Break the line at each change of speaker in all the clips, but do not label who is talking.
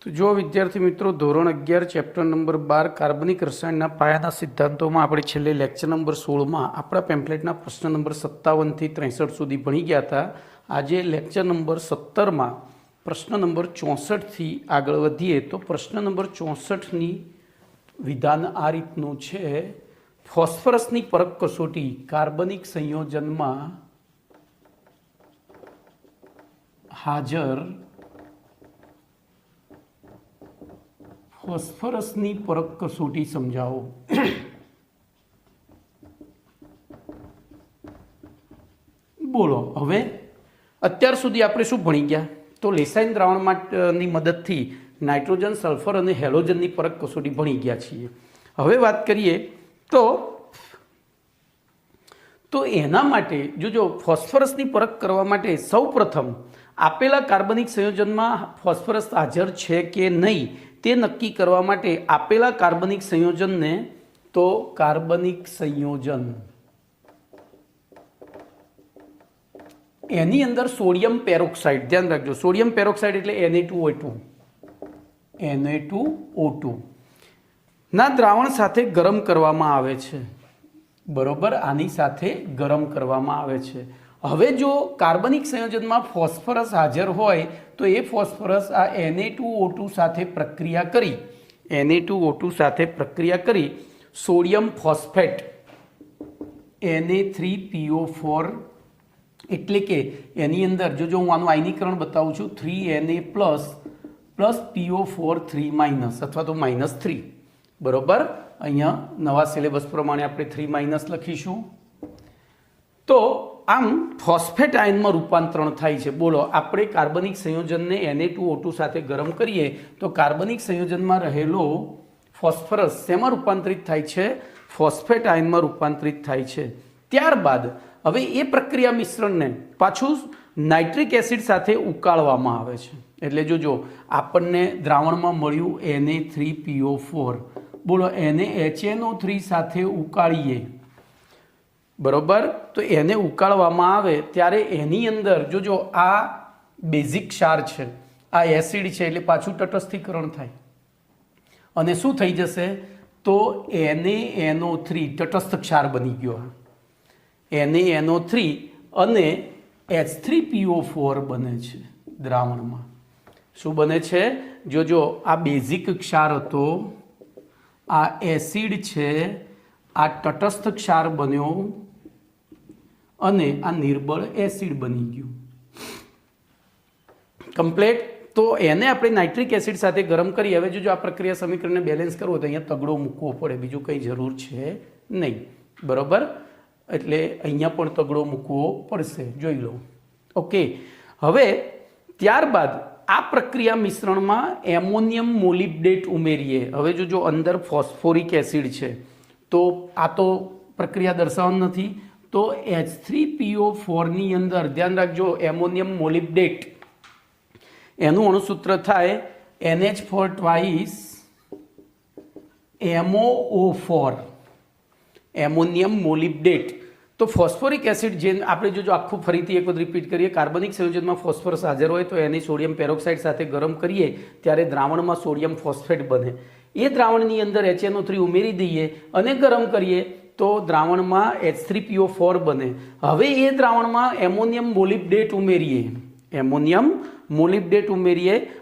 તો જો વિદ્યાર્થી મિત્રો ધોરણ 11 ચેપ્ટર નંબર 12 કાર્બનિક રસાયણના પાયાના સિદ્ધાંતોમાં આપણે છેલ્લે લેક્ચર નંબર 16માં આપણા પેમ્પલેટના પ્રશ્ન નંબર 57 થી 63 સુધી ભણી ગયા હતા. આજે લેક્ચર નંબર 17માં પ્રશ્ન નંબર 64 થી આગળ વધીએ તો પ્રશ્ન નંબર 64ની વિધાન આ રીતનું છે. ફોસ્ફરસની પરખ કસોટી કાર્બનિક સંયોજનમાં હાજર ફોસ્ફરસની પરખ કસોટી સમજાવો. બોલો હવે અત્યાર સુધી આપણે શું ભણી ગયા? તો લેસાઈન દ્રાવણની મદદથી નાઇટ્રોજન, સલ્ફર અને હેલોજનની પરખ કસોટી ભણી ગયા છીએ. હવે વાત કરીએ તો એના માટે જો ફોસ્ફરસની પરખ કરવા માટે સૌપ્રથમ આપેલા કાર્બનિક સંયોજનમાં ફોસ્ફરસ હાજર છે કે નહીં તે નક્કી કરવા માટે આપેલા કાર્બનિક સંયોજનને તો કાર્બનિક સંયોજન એની અંદર સોડિયમ પેરોક્સાઇડ, ધ્યાન રાખજો, સોડિયમ પેરોક્સાઇડ એટલે Na2O2 ના દ્રાવણ સાથે ગરમ કરવામાં આવે છે. બરોબર, આની સાથે ગરમ કરવામાં આવે છે. હવે જો કાર્બનિક સંયોજનમાં ફોસ્ફરસ હાજર હોય તો એ ફોસ્ફરસ આ Na2O2 સાથે પ્રક્રિયા કરી સોડિયમ ફોસ્ફેટ Na3PO4 એટલે કે એની અંદર જો હું આનું આયનીકરણ બતાવું છું 3Na પ્લસ PO4 3- અથવા તો -3. બરોબર, અહીંયા નવા સિલેબસ પ્રમાણે આપણે 3- લખીશું. તો આમ ફોસ્ફેટ આયનમાં રૂપાંતરણ થાય છે. બોલો, આપણે કાર્બનિક સંયોજનને Na2O2 સાથે ગરમ કરીએ તો કાર્બનિક સંયોજનમાં રહેલો ફોસ્ફરસ શેમાં રૂપાંતરિત થાય છે? ફોસ્ફેટ આયનમાં રૂપાંતરિત થાય છે. ત્યારબાદ હવે એ પ્રક્રિયા મિશ્રણને પાછું નાઇટ્રિક એસિડ સાથે ઉકાળવામાં આવે છે. એટલે જો આપણને દ્રાવણમાં મળ્યું Na3PO4, બોલો એને HNO3 સાથે ઉકાળીએ. બરોબર, તો એને ઉકાળવામાં આવે ત્યારે એની અંદર જો આ બેઝિક ક્ષાર છે, આ એસિડ છે, એટલે પાછું તટસ્થીકરણ થાય અને શું થઈ જશે? તો NaNO3 તટસ્થ ક્ષાર બની ગયો. NaNO3 અને H3PO4 બને છે દ્રાવણમાં. શું બને છે? જો આ બેઝિક ક્ષાર હતો, આ એસિડ છે, આ તટસ્થ ક્ષાર બન્યો અને આ નિર્બળ એસિડ બની ગયું. કમ્પ્લેટ. તો એને આપણે નાઇટ્રિક એસિડ સાથે ગરમ કરી. હવે જો આ પ્રક્રિયા સમીકરણને બેલેન્સ કરવો તો અહીંયા તગડો મૂકવો પડે, બીજું કંઈ જરૂર છે નહીં. બરોબર, એટલે અહીંયા પણ તગડો મૂકવો પડશે, જોઈ લો. ઓકે, હવે ત્યારબાદ આ પ્રક્રિયા મિશ્રણમાં એમોનિયમ મોલિબ્ડેટ ઉમેરીએ. હવે જો અંદર ફોસ્ફોરિક એસિડ છે તો આ તો પ્રક્રિયા દર્શાવવાનું નથી, તો H3PO4 ની અંદર ધ્યાન રાખજો એમોનિયમ મોલિબ્ડેટ એનું અણુસૂત્ર થાય NH4 ટ્વાઇસ MOO4, એમોનિયમ મોલિબ્ડેટ. તો ફોસ્ફોરિક એસિડ જે આપણે જો આખું ફરીથી એક વખત રિપીટ કરીએ, કાર્બનિક સંયોજનમાં ફોસ્ફરસ હાજર હોય તો એની સોડિયમ પેરોક્સાઇડ સાથે ગરમ કરીએ ત્યારે દ્રાવણમાં સોડિયમ ફોસ્ફેટ બને. એ દ્રાવણની અંદર HNO3 ઉમેરી દઈએ અને ગરમ કરીએ તો દ્રાવણમાં H3PO4 બને. હવે એ દ્રાવણમાં એમોનિયમ મોલિબ્ડેટ ઉમેરીએ.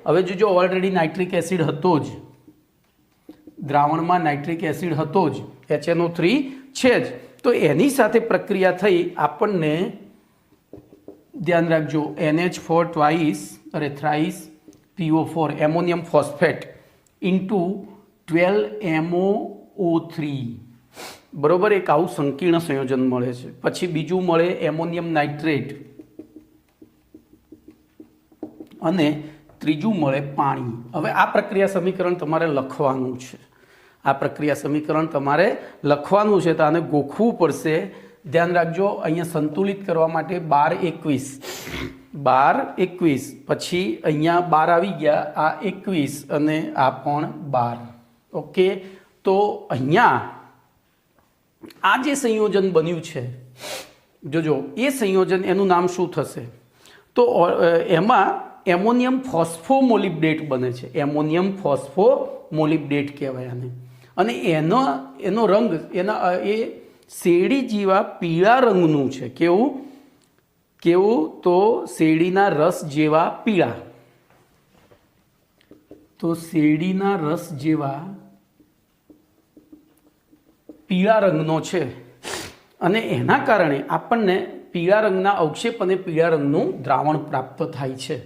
હવે જો ઓલરેડી નાઇટ્રિક એસિડ હતો જ, દ્રાવણમાં નાઇટ્રિક એસિડ હતો જ, HNO3 છે જ, તો એની સાથે પ્રક્રિયા થઈ આપણને ધ્યાન રાખજો NH4 thrice PO4 ammonium phosphate into 12MOO3. બરોબર, એક આવું સંકીર્ણ સંયોજન મળે છે. પછી બીજું મળે એમોનિયમ નાઇટ્રેટ અને ત્રીજું મળે પાણી. હવે આ પ્રક્રિયા સમીકરણ તમારે લખવાનું છે. તો આને ગોખવું પડશે. ધ્યાન રાખજો, અહીંયા સંતુલિત કરવા માટે 12 21 પછી અહીંયા 12 આવી ગયા, આ 21 અને આ પણ 12. ઓકે, તો અહીંયા આ જે સંયોજન બન્યું છે, જોજો એ સંયોજન એનું નામ શું થશે? તો એમાં એમોનિયમ ફોસ્ફોમોલિબ્ડેટ બને છે, એમોનિયમ ફોસ્ફોમોલિબ્ડેટ કહેવાય આને. અને એનો રંગ એ શેરડી જેવા પીળા રંગનું છે. કેવું તો શેરડીના રસ જેવા પીળા, તો શેરડીના રસ જેવા પીળા રંગનો છે. અને એના કારણે આપણને પીળા રંગના અવક્ષેપ અને પીળા રંગનું દ્રાવણ પ્રાપ્ત થાય છે.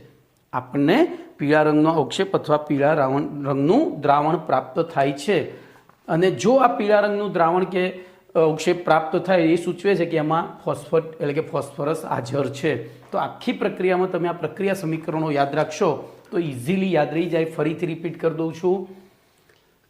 આપણને પીળા રંગનો અવક્ષેપ અથવા પીળા રંગનું દ્રાવણ પ્રાપ્ત થાય છે. અને જો આ પીળા રંગનું દ્રાવણ કે અવક્ષેપ પ્રાપ્ત થાય એ સૂચવે છે કે એમાં ફોસ્ફેટ એટલે કે ફોસ્ફરસ હાજર છે. તો આખી પ્રક્રિયામાં તમે આ પ્રક્રિયા સમીકરણો યાદ રાખશો તો ઇઝીલી યાદ રહી જાય. ફરીથી રિપીટ કરી દઉં છું.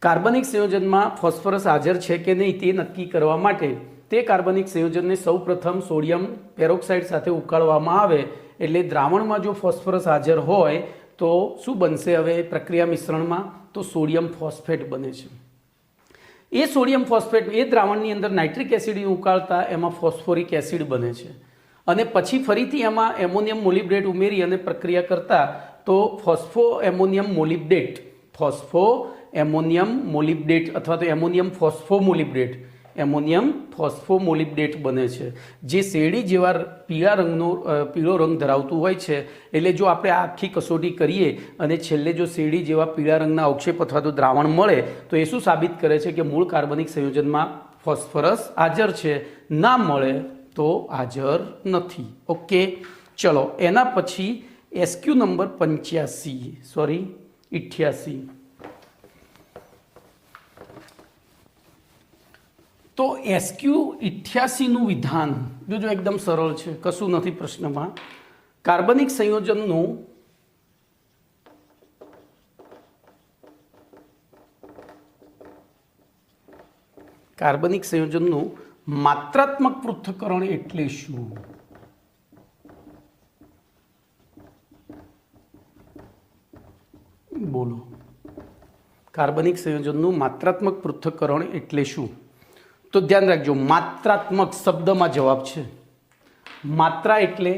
કાર્બનિક સંયોજનમાં ફોસ્ફરસ હાજર છે કે નહીં તે નક્કી કરવા માટે તે કાર્બનિક સંયોજનને સૌપ્રથમ સોડિયમ પેરોક્સાઇડ સાથે ઉકાળવામાં આવે. એટલે દ્રાવણમાં જો ફોસ્ફરસ હાજર હોય તો શું બનશે હવે પ્રક્રિયા મિશ્રણમાં? તો સોડિયમ ફોસ્ફેટ બને છે. એ સોડિયમ ફોસ્ફેટ એ દ્રાવણની અંદર નાઇટ્રિક એસિડ ઉકાળતા એમાં ફોસ્ફોરિક એસિડ બને છે. અને પછી ફરીથી એમાં એમોનિયમ મોલિબ્ડેટ ઉમેરી અને પ્રક્રિયા કરતા તો ફોસ્ફો એમોનિયમ મોલિબ્ડેટ અથવા તો એમોનિયમ ફોસ્ફોમોલિબ્ડેટ બને છે, જે શેરડી જેવા પીળો રંગ ધરાવતું હોય છે. એટલે જો આપણે આ આખી કસોટી કરીએ અને છેલ્લે જો શેરડી જેવા પીળા રંગના અવક્ષેપ અથવા તો દ્રાવણ મળે તો એ શું સાબિત કરે છે કે મૂળ કાર્બનિક સંયોજનમાં ફોસ્ફરસ હાજર છે, ના મળે તો હાજર નથી. ઓકે, ચલો એના પછી SQ નંબર 88. તો SQ 88નું વિધાન જો એકદમ સરળ છે, કશું નથી પ્રશ્નમાં. કાર્બનિક સંયોજનનું માત્રાત્મક પૃથ્થકરણ એટલે શું? બોલો. કાર્બનિક સંયોજનનું માત્રાત્મક પૃથ્થકરણ એટલે શું? તો ધ્યાન રાખજો, માત્રાત્મક શબ્દમાં જવાબ છે. માત્રા એટલે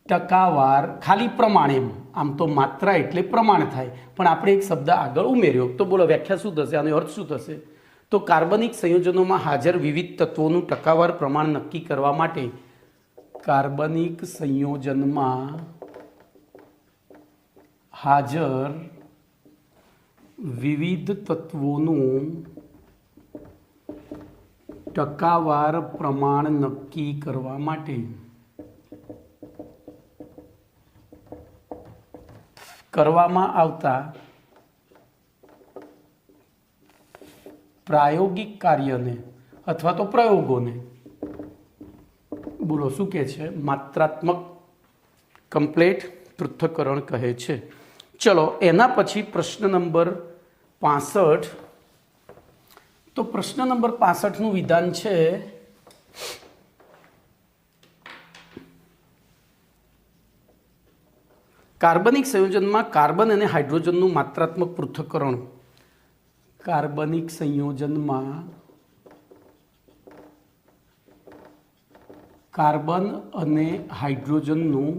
ટકાવાર, ખાલી પ્રમાણ. એમ આમ તો માત્રા એટલે પ્રમાણ થાય, પણ આપણે એક શબ્દ આગળ ઉમેર્યો. તો બોલો વ્યાખ્યા શું થશે, આનો અર્થ શું થશે? તો કાર્બનિક સંયોજનોમાં હાજર વિવિધ તત્વોનું ટકાવાર પ્રમાણ નક્કી કરવા માટે કાર્બનિક સંયોજનમાં હાજર વિવિધ તત્વોનું ટકાવાર પ્રમાણ નક્કી કરવા માટે કરવામાં આવતા પ્રાયોગિક કાર્યને અથવા તો પ્રયોગોને બોલો શું કહે છે? માત્રાત્મક કમ્પ્લેટ પૃથ્થકરણ કહે છે. ચલો એના પછી પ્રશ્ન નંબર 65. તો પ્રશ્ન નંબર 65નું વિધાન છે કાર્બનિક સંયોજનમાં કાર્બન અને હાઇડ્રોજનનું માત્રાત્મક પૃથ્થકરણ. કાર્બનિક સંયોજનમાં કાર્બન અને હાઇડ્રોજનનું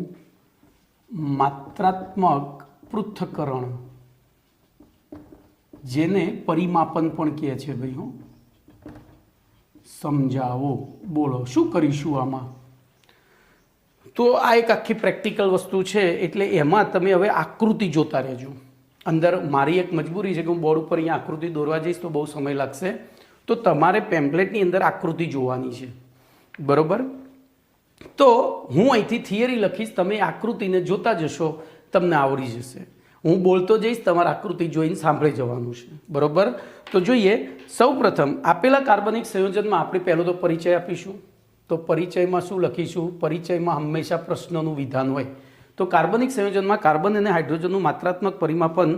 માત્રાત્મક પૃથ્થકરણ, જેને પરિમાપન પણ કહે છે. ભાઈ હું સમજાવો. બોલો શું કરીશું આમાં? તો આ એક આખી પ્રેક્ટિકલ વસ્તુ છે, એટલે એમાં તમે હવે આકૃતિ જોતા રહેજો. અંદર મારી એક મજબૂરી છે કે હું બોર્ડ ઉપર અહીંયા આકૃતિ દોરવા જઈશ તો બહુ સમય લાગશે. તો તમારે પેમ્પલેટની અંદર આકૃતિ જોવાની છે, બરોબર? તો હું અહીંથી થિયરી લખીશ, તમે આકૃતિને જોતા જશો, તમને આવડી જશે. હું બોલતો જઈશ, તમારે આકૃતિ જોઈને સાંભળી જવાનું છે, બરોબર? તો જોઈએ. સૌ પ્રથમ આપેલા કાર્બનિક સંયોજનમાં આપણે પહેલો તો પરિચય આપીશું. તો પરિચયમાં શું લખીશું? પરિચયમાં હંમેશા પ્રશ્નનું વિધાન હોય. તો કાર્બનિક સંયોજનમાં કાર્બન અને હાઇડ્રોજનનું માત્રાત્મક પરિમાપન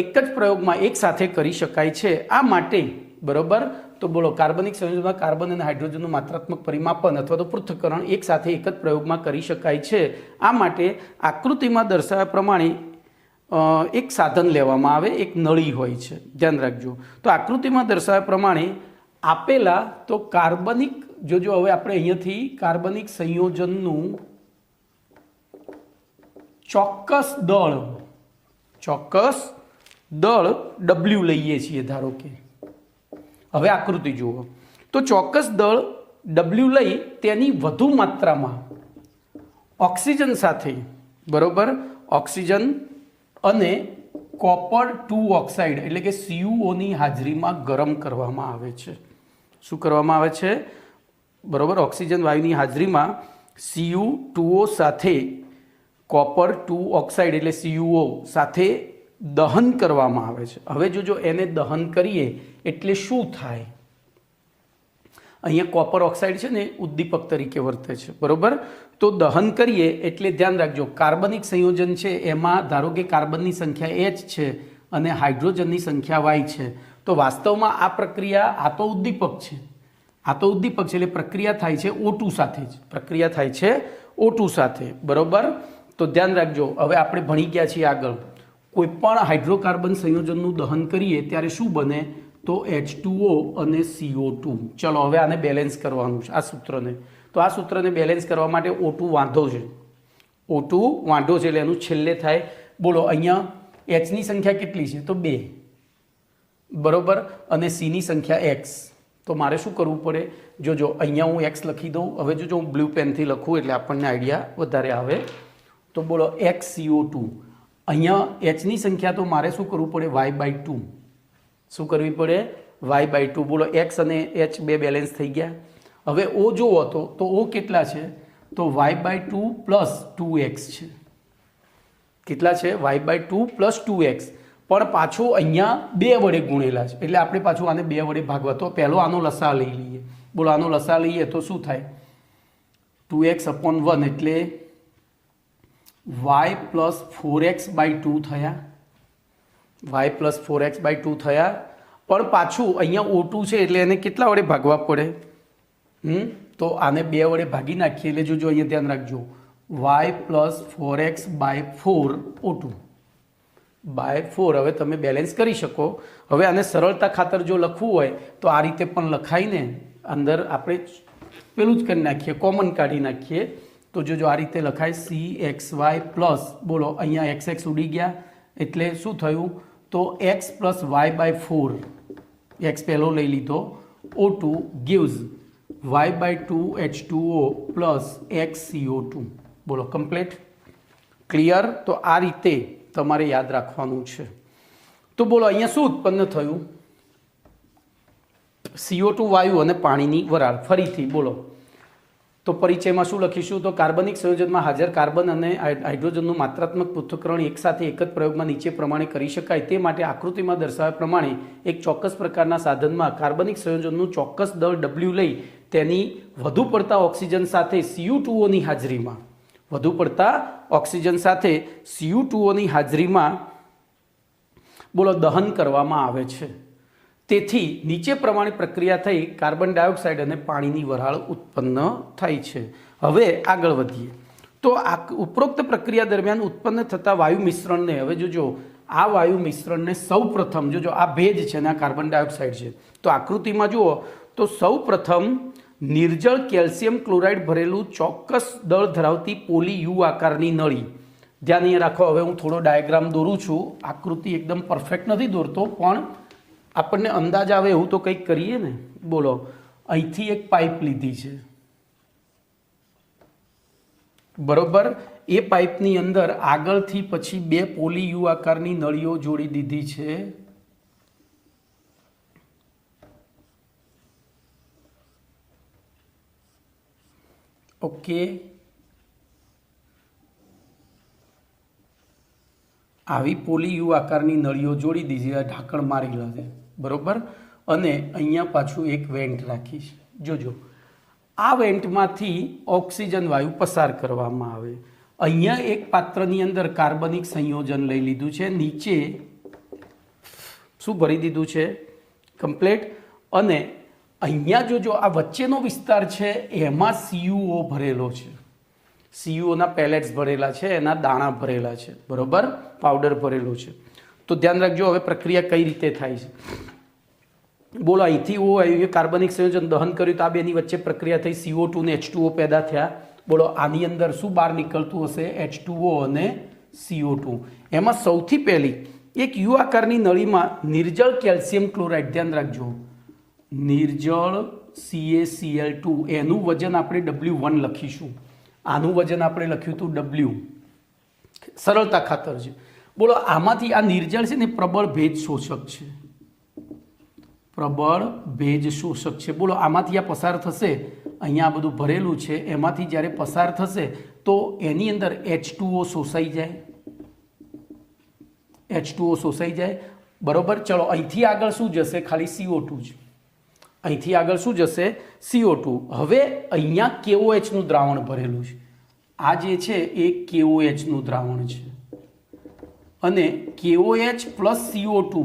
એક જ પ્રયોગમાં એક સાથે કરી શકાય છે. આ માટે બરોબર, તો બોલો કાર્બનિક સંયોજનમાં કાર્બન અને હાઇડ્રોજનનું માત્રાત્મક પરિમાપન અથવા તો પૃથ્થકરણ એક સાથે એક જ પ્રયોગમાં કરી શકાય છે. આ માટે આકૃતિમાં દર્શાવ્યા પ્રમાણે એક સાધન લેવામાં આવે, એક નળી હોય છે, ધ્યાન રાખજો. તો આકૃતિમાં દર્શાવ્યા પ્રમાણે આપેલા તો કાર્બનિક જોજો, હવે આપણે અહીંયાથી કાર્બનિક સંયોજનનું ચોક્કસ દળ W લઈએ છીએ ધારો કે, હવે આકૃતિ જુઓ તો ચોક્કસ દળ W લઈ તેની વધુ માત્રામાં ઓક્સિજન સાથે, બરોબર, ઓક્સિજન અને કોપર 2 ઓક્સાઇડ એટલે કે CuO ની હાજરીમાં ગરમ કરવામાં આવે છે. શું કરવામાં આવે છે? બરોબર, ઓક્સિજન વાયુની હાજરીમાં Cu2O સાથે કોપર 2 ઓક્સાઇડ એટલે CuO સાથે દહન કરવામાં આવે છે. હવે જો એને દહન કરીએ એટલે શું થાય? અહીંયા કોપર ઓક્સાઇડ છે ને ઉદ્દીપક તરીકે વર્તે છે, બરોબર. તો દહન કરીએ એટલે ધ્યાન રાખજો, કાર્બનિક સંયોજન છે એમાં ધારો કે કાર્બનની સંખ્યા H છે અને હાઇડ્રોજનની સંખ્યા Y છે. તો વાસ્તવમાં આ પ્રક્રિયા, આ તો ઉદ્દીપક છે, એટલે પ્રક્રિયા થાય છે O2 સાથે જ, પ્રક્રિયા થાય છે O2 સાથે, બરોબર. તો ધ્યાન રાખજો, હવે આપણે ભણી ગયા છીએ આગળ, કોઈ પણ હાઇડ્રોકાર્બન સંયોજનનું દહન કરીએ ત્યારે શું બને? તો H2O અને CO2. ચલો હવે આને બેલેન્સ કરવાનું છે, આ સૂત્રને. તો આ સૂત્રને બેલેન્સ કરવા માટે O2 વાંધો છે, એટલે એનું છેલ્લે થાય. બોલો અહીંયા Hની સંખ્યા કેટલી છે? તો 2, બરોબર, અને Cની સંખ્યા X. તો મારે શું કરવું પડે? જો અહીંયા હું X લખી દઉં. હવે જો હું બ્લુ પેનથી લખું એટલે આપણને આઈડિયા વધારે આવે. તો બોલો XCO2. અહીંયા Hની સંખ્યા તો મારે શું કરવું પડે? Y/2. શું કરવી પડે? Y/2. બોલો X અને H બે બેલેન્સ થઈ ગયા. હવે O જોવો તો O કેટલા છે? તો Y/2 પ્લસ 2X છે. કેટલા છે? Y/2 plus 2X. પણ પાછો અહીંયા 2 વડે ગુણેલા છે, એટલે આપણે પાછું આને 2 વડે ભાગવા. તો પહેલો આનો લસા લઈ લઈએ. બોલો આનો લસા લઈએ તો શું થાય? 2x/1 એટલે y પ્લસ 4x/2 થયા. y પ્લસ 4x/2 થયા. પણ પાછું અહીંયા O2 છે એટલે એને કેટલા વડે ભાગવા પડે? તો આને 2 વડે ભાગી નાખીએ એટલે જો અહીંયા ધ્યાન રાખજો, y plus 4x/4 O2 by 4. હવે તમે બેલેન્સ કરી શકો. હવે આને સરળતા ખાતર જો લખવું હોય તો આ રીતે પણ લખાય ને, અંદર આપણે પેલું જ કરી નાખીએ, કોમન કાઢી નાખીએ. તો જો આ રીતે લખાય CXY પ્લસ, બોલો અહીંયા XX ઉડી ગયા એટલે શું થયું? તો x પ્લસ y/4, x પહેલો લઈ લીધો, O2 gives y/2 H2O plus XCO2. બોલો કમ્પ્લીટ, ક્લિયર? તો આ રીતે તમારે યાદ રાખવાનું છે. તો બોલો અહીંયા શું ઉત્પન્ન થયું? CO2 વાયુ અને પાણીની વરાળ. ફરીથી બોલો, તો પરિચયમાં શું લખીશું? તો કાર્બનિક સંયોજનમાં હાજર કાર્બન અને હાઇડ્રોજનનું માત્રાત્મક પૃથ્થકરણ એકસાથે એક જ પ્રયોગમાં નીચે પ્રમાણે કરી શકાય. તે માટે આકૃતિમાં દર્શાવ્યા પ્રમાણે એક ચોક્કસ પ્રકારના સાધનમાં કાર્બનિક સંયોજનનું ચોક્કસ દળ W લઈ તેની વધુ પડતા ઓક્સિજન સાથે Cu2Oની હાજરીમાં, વધુ પડતા ઓક્સિજન સાથે Cu2Oની હાજરીમાં બોલો દહન કરવામાં આવે છે. તેથી નીચે પ્રમાણે પ્રક્રિયા થઈ કાર્બન ડાયોક્સાઇડ અને પાણીની વરાળ ઉત્પન્ન થાય છે. હવે આગળ વધીએ તો આ ઉપરોક્ત પ્રક્રિયા દરમિયાન ઉત્પન્ન થતા વાયુ મિશ્રણને, હવે જોજો આ વાયુ મિશ્રણને સૌપ્રથમ જોજો, આ ભેજ છે અને આ કાર્બન ડાયોક્સાઇડ છે. તો આકૃતિમાં જુઓ તો સૌપ્રથમ નિર્જળ કેલ્શિયમ ક્લોરાઇડ ભરેલું ચોક્કસ દળ ધરાવતી પોલી યુ આકારની નળી. ધ્યાન અહીંયા રાખો. હવે હું થોડો ડાયાગ્રામ દોરું છું. આકૃતિ એકદમ પરફેક્ટ નથી દોરતો, પણ આપણને અંદાજ આવે એવું તો કંઈક કરીએ ને. બોલો અહીંથી એક પાઇપ લીધી છે, બરોબર. એ પાઇપની અંદર આગળથી પછી 2 પોલી યુ આકારની નળીઓ જોડી દીધી છે. ઓકે, આવી પોલી યુ આકારની નળીઓ જોડી દીધી, ઢાંકણ મારેલા છે, બરોબર. અને અહીંયા પાછું એક વેન્ટ રાખીશ. જોજો આ વેન્ટમાંથી ઓક્સિજન વાયુ પસાર કરવામાં આવે. અહીંયા એક પાત્રની અંદર કાર્બનિક સંયોજન લઈ લીધું છે, નીચે શું ભરી દીધું છે? કમ્પ્લીટ. અને અહીંયા જોજો આ વચ્ચેનો વિસ્તાર છે એમાં CuO ભરેલો છે. CuOના પેલેટ્સ ભરેલા છે, એના દાણા ભરેલા છે, બરોબર, પાવડર ભરેલો છે. તો ધ્યાન રાખજો હવે પ્રક્રિયા કઈ રીતે થાય છે. બોલો અહીંથી O આવ્યું, કાર્બનિક સંયોજન દહન કર્યું તો આ બેની વચ્ચે પ્રક્રિયા થઈ, CO2 ને H2O પેદા થયા. બોલો આની અંદર શું બહાર નીકળતું હશે? H2O અને CO2। એમાં સૌથી પહેલી એક યુ આકારની નળીમાં નિર્જળ કેલ્શિયમ ક્લોરાઇડ, ધ્યાન રાખજો, નિર્જળ CaCl2, એનું વજન આપણે W1 લખીશું, આનું વજન આપણે લખ્યું હતું W, સરળતા ખાતર છે। બોલો આમાંથી આ નિર્જળ છે ને પ્રબળ ભેજ શોષક છે, પ્રબળ ભેજ શોષક છે। બોલો આમાંથી આ પસાર થશે, અહીંયા આ બધું ભરેલું છે, એમાંથી જ્યારે પસાર થશે તો એની અંદર H2O શોષાઈ જાય, H2O શોષાઈ જાય, બરોબર। ચલો અહીંથી આગળ શું જશે, ખાલી CO2 જ, અહીંથી આગળ શું જશે, CO2। હવે અહીંયા KOH નું દ્રાવણ ભરેલું છે, આ જે છે એ KOH નું દ્રાવણ છે, અને KOH પ્લસ CO2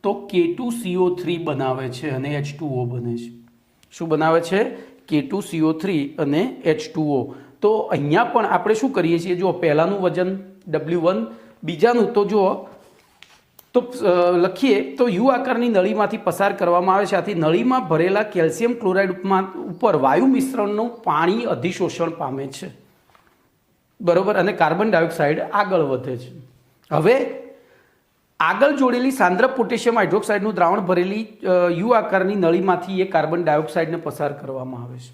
તો K2CO3 બનાવે છે અને H2O બને છે। શું બનાવે છે, K2CO3 અને H2O। તો અહીંયા પણ આપણે શું કરીએ છીએ, જો પહેલાનું વજન W1, બીજાનું તો જો તો લખીએ તો યુ આકારની નળીમાંથી પસાર કરવામાં આવે છે, આથી નળીમાં ભરેલા કેલ્શિયમ ક્લોરાઇડ ઉપર વાયુ મિશ્રણનું પાણી અધિશોષણ પામે છે, બરોબર, અને કાર્બન ડાયોક્સાઇડ આગળ વધે છે। હવે આગળ જોડેલી સાંદ્ર પોટેશિયમ હાઇડ્રોક્સાઇડનું દ્રાવણ ભરેલી યુ આકારની નળીમાંથી એ કાર્બન ડાયોક્સાઇડને પસાર કરવામાં આવે છે।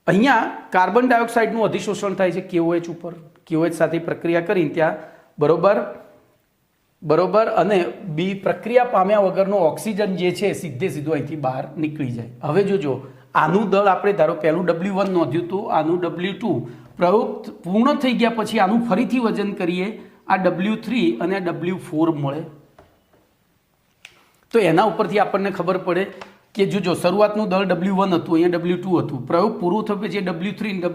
અહીંયા કાર્બન ડાયોક્સાઇડનું અધિશોષણ થાય છે KOH ઉપર, KOH સાથે પ્રક્રિયા કરીને ત્યાં, બરોબર, અને બી પ્રક્રિયા પામ્યા વગરનો ઓક્સિજન જે છે સીધો અહીંથી બહાર નીકળી જાય। હવે જોજો આનું દળ આપણે ધારો પહેલું W1 નોંધ્યું હતું, આનું W2, પ્રયોગ પૂર્ણ થઈ ગયા પછી આનું ફરીથી વજન કરીએ, આ W3 અને આ W4 મળે, તો એના ઉપરથી આપણને ખબર પડે કે જો શરૂઆતનું દળ W1 હતું, અહીંયા W2 હતું, પ્રયોગ પૂરું થયું પછી W3 અને W,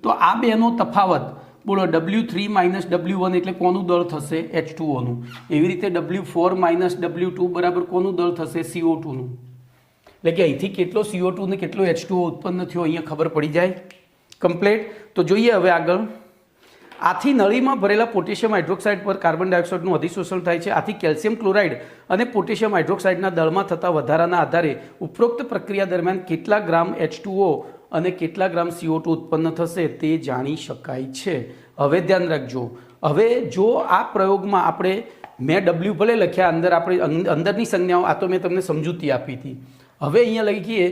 તો આ બેનો તફાવત, બોલો W3 માઇનસ W1 એટલે કોનું દળ થશે, H2O નું। એવી રીતે W4 માઇનસ W2 બરાબર કોનું દળ થશે, CO2 નું। એટલે કે અહીંથી કેટલો CO2 ને કેટલો H2O ઉત્પન્ન થયો અહીંયા ખબર પડી જાય, કમ્પ્લીટ। તો જોઈએ હવે આગળ, આથી નળીમાં ભરેલા પોટેશિયમ હાઇડ્રોક્સાઇડ પર કાર્બન ડાયોક્સાઇડનું અધિશોષણ થાય છે, આથી કેલ્શિયમ ક્લોરાઇડ અને પોટેશિયમ હાઇડ્રોક્સાઇડના દળમાં થતા વધારાના આધારે ઉપરોક્ત પ્રક્રિયા દરમિયાન કેટલા ગ્રામ H2O અને કેટલા ગ્રામ CO2 ઉત્પન્ન થશે તે જાણી શકાય છે। હવે ધ્યાન રાખજો, હવે જો આ પ્રયોગમાં આપણે, મેં W ભલે લખ્યા, અંદર આપણે અંદરની સંજ્ઞાઓ, આ તો મેં તમને સમજૂતી આપી હતી, હવે અહીંયા લખીએ,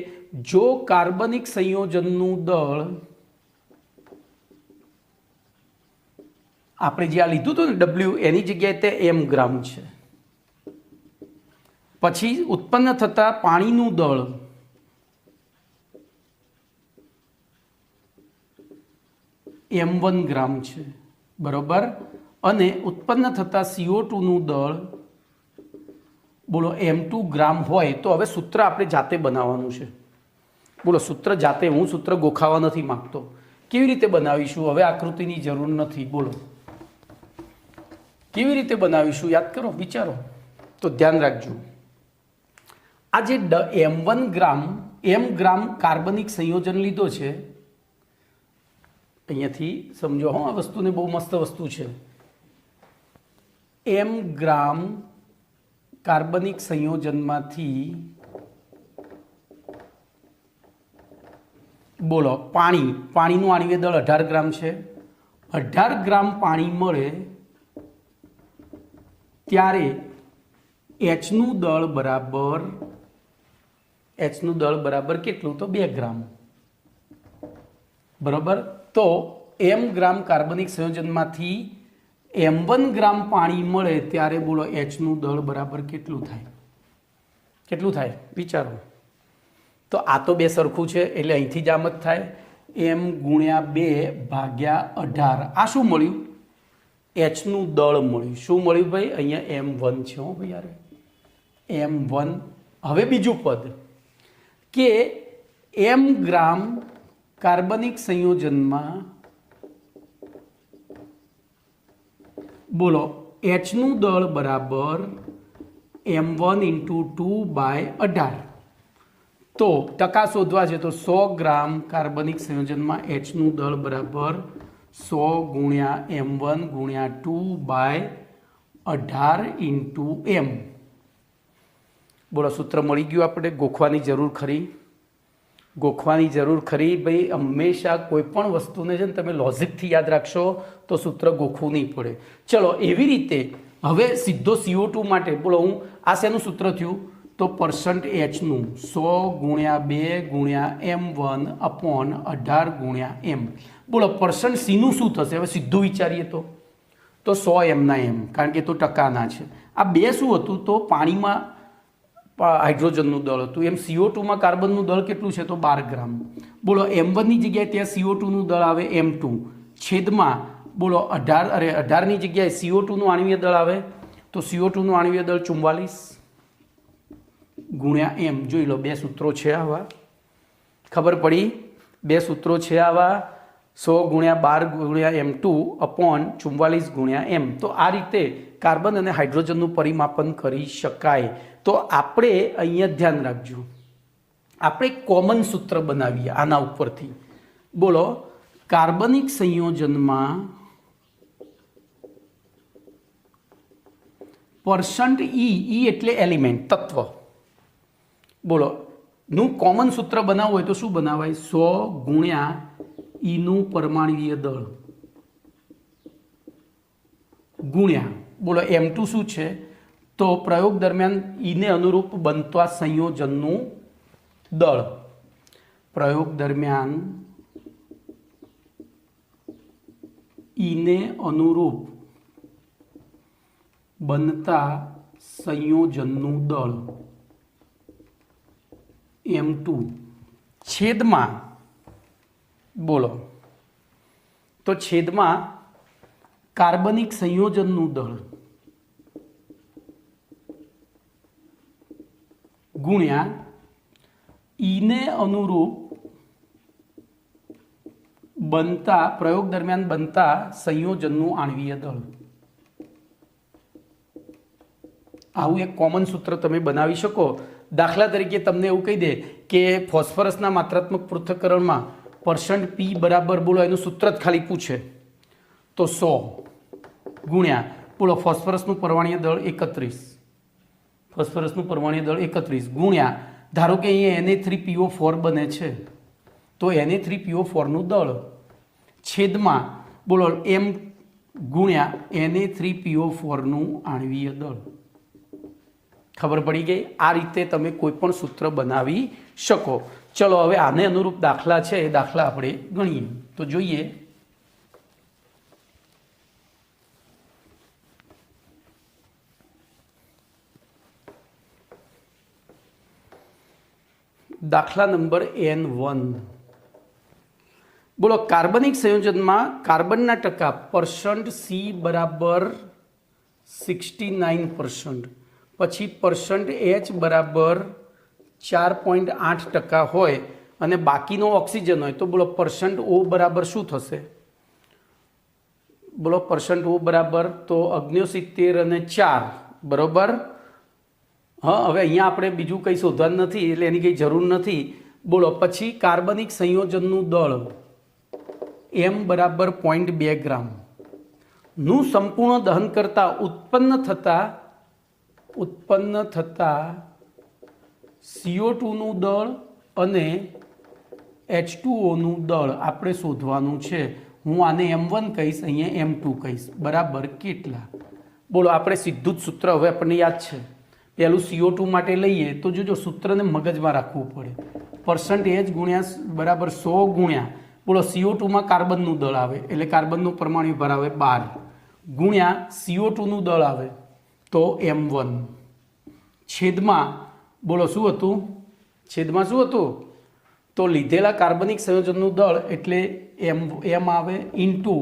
જો કાર્બનિક સંયોજનનું દળ, આપણે જે આ લીધું હતું ને W, એની જગ્યાએ તે M ગ્રામ છે, પછી ઉત્પન્ન થતા પાણીનું દળ M1 ગ્રામ છે, બરોબર, અને ઉત્પન્ન થતા CO2 નું દળ બોલો M2 ગ્રામ હોય, તો હવે સૂત્ર આપણે જાતે બનાવવાનું છે। બોલો સૂત્ર જાતે, હું સૂત્ર ગોખાવા નથી માંગતો, કેવી રીતે બનાવીશું, હવે આકૃતિની જરૂર નથી, બોલો કેવી રીતે બનાવીશું, યાદ કરો, વિચારો। તો ધ્યાન રાખજો, આ જે M1 ગ્રામ, M ગ્રામ કાર્બનિક સંયોજન લીધો છે, અહીંયાથી સમજો હો, આ વસ્તુને બહુ મસ્ત વસ્તુ છે, M ગ્રામ કાર્બનિક સંયોજનમાંથી બોલો પાણીનું આણ્વિય દળ 18 ગ્રામ છે, 18 ગ્રામ પાણી મળે ત્યારે H નું દળ બરાબર કેટલું, તો 2 ગ્રામ, બરાબર। તો M ગ્રામ કાર્બનિક સંયોજનમાંથી M1 ગ્રામ પાણી મળે ત્યારે બોલો H નું દળ બરાબર કેટલું થાય, વિચારો। તો આ તો બે સરખું છે એટલે અહીંથી જ આમ જ થાય, M ગુણ્યા 2 ભાગ્યા 18, આ શું મળ્યું, H નું દળ મળ્યું। શું મળ્યું ભાઈ, અહીંયા M1 છે હો ભાઈ, યાર M1। હવે બીજું પદ કે M ગ્રામ કાર્બનિક સંયોજનમાં બોલો H નું દળ બરાબર M1 × 2/18, તો ટકા શોધવા છે તો 100 ગ્રામ કાર્બનિક સંયોજનમાં H નું દળ બરાબર 100 ગુણ્યા M1 ગુણ્યા 2/18 × M। બોલો સૂત્ર મળી ગયું, આપણે ગોખવાની જરૂર ખરી, ગોખવાની જરૂર ખરી ભાઈ. હંમેશા કોઈ પણ વસ્તુને છે ને તમે લોજિકથી યાદ રાખશો તો સૂત્ર ગોખવું નહીં પડે. ચલો એવી રીતે હવે સીધો CO2 માટે બોલો, હું આ શેનું સૂત્ર થયું તો %Hનું 100 ગુણ્યા 2 ગુણ્યા M1 અપોન 18 ગુણ્યા M. બોલો %Cનું શું થશે હવે સીધું વિચારીએ તો 100 Mના M, કારણ કે તો ટકાના છે. આ બે શું હતું તો પાણીમાં હાઇડ્રોજનનું દળ હતું, એમ CO2માં કાર્બનનું દળ કેટલું છે તો 12 ગ્રામ. બોલો M1ની જગ્યાએ ત્યાં CO2નું દળ આવે M2 છેદમાં બોલો 18ની જગ્યાએ CO2નું આણ્વીય દળ આવે તો CO2નું આણ્વીય દળ 44 ગુણ્યા M. જોઈ લો, બે સૂત્રો છે આવા, ખબર પડી? બે સૂત્રો છે આવા, 100 ગુણ્યા 12 ગુણ્યા M2 અપોન 44 ગુણ્યા M. તો આ રીતે કાર્બન અને હાઇડ્રોજનનું પરિમાપન કરી શકાય. તો આપણે અહીંયા ધ્યાન રાખજો, આપણે કોમન સૂત્ર બનાવીએ આના ઉપરથી. બોલો, કાર્બનિક સંયોજનમાં %E એટલે એલિમેન્ટ, તત્વ, બોલો નું કોમન સૂત્ર બનાવવું હોય તો શું બનાવાય? 100 ગુણ્યા ઈનું પરમાણ્વીય દળ ગુણ્યા બોલો M2 શું છે તો પ્રયોગ દરમિયાન ઈને અનુરૂપ બનતા સંયોજનનું દળ. પ્રયોગ દરમિયાન ઈને અનુરૂપ બનતા સંયોજનનું દળ M2 છેદમાં બોલો તો છેદમાં કાર્બનિક સંયોજનનું દળ ગુણ્યા ઈને અનુરૂપ બનતા પ્રયોગ દરમિયાન બનતા સંયોજનનું આણ્વીય દળ. આવું એક કોમન સૂત્ર તમે બનાવી શકો. દાખલા તરીકે તમને એવું કહી દે કે ફોસ્ફરસના માત્રાત્મક પૃથ્થકરણમાં %P બરાબર બોલો એનું સૂત્ર જ ખાલી પૂછે તો 100 ગુણ્યા બોલો ફોસ્ફરસનું પરમાણ્વીય દળ 31, ફોસ્ફરસનું પરમાણ્વીય દળ 31 ગુણ્યા ધારો કે અહીંયા Na3PO4 બને છે તો Na3PO4નું દળ છેદમાં બોલો M ગુણ્યા Na3PO4નું આણ્વીય દળ. ખબર પડી ગઈ? આ રીતે તમે કોઈ પણ સૂત્ર બનાવી શકો. ચલો હવે આને અનુરૂપ દાખલા છે એ દાખલા આપણે ગણીએ તો જોઈએ. દાખલા નંબર N1. બોલો કાર્બનિક સંયોજનમાં કાર્બનના ટકા %C બરાબર 69%, પછી %H બરાબર 4.8% હોય અને બાકીનો ઓક્સિજન હોય તો બોલો %O બરાબર શું થશે? બોલો %O બરાબર તો 69 અને 4 બરાબર. હા, હવે અહીંયા આપણે બીજું કંઈ શોધવાનું નથી એટલે એની કંઈ જરૂર નથી. બોલો પછી કાર્બનિક સંયોજનનું દળ M બરાબર 0.2 ગ્રામ નું સંપૂર્ણ દહન કરતા ઉત્પન્ન થતા CO2નું દળ અને H2Oનું દળ આપણે શોધવાનું છે. હું આને M1 કહીશ, અહીંયા M2 કહીશ. બરાબર કેટલા? બોલો આપણે સીધું જ સૂત્ર હવે આપણને યાદ છે. પહેલું CO2 માટે લઈએ તો જોજો સૂત્રને મગજમાં રાખવું પડે. %H ગુણ્યા બરાબર 100 ગુણ્યા બોલો CO2માં કાર્બનનું દળ આવે એટલે કાર્બનનું પરમાણુ ભાર આવે 12 ગુણ્યા CO2નું દળ આવે તો M1 છેદમાં બોલો શું હતું? છેદમાં શું હતું તો લીધેલા કાર્બનિક સંયોજનનું દળ એટલે M આવે ઇન્ટુ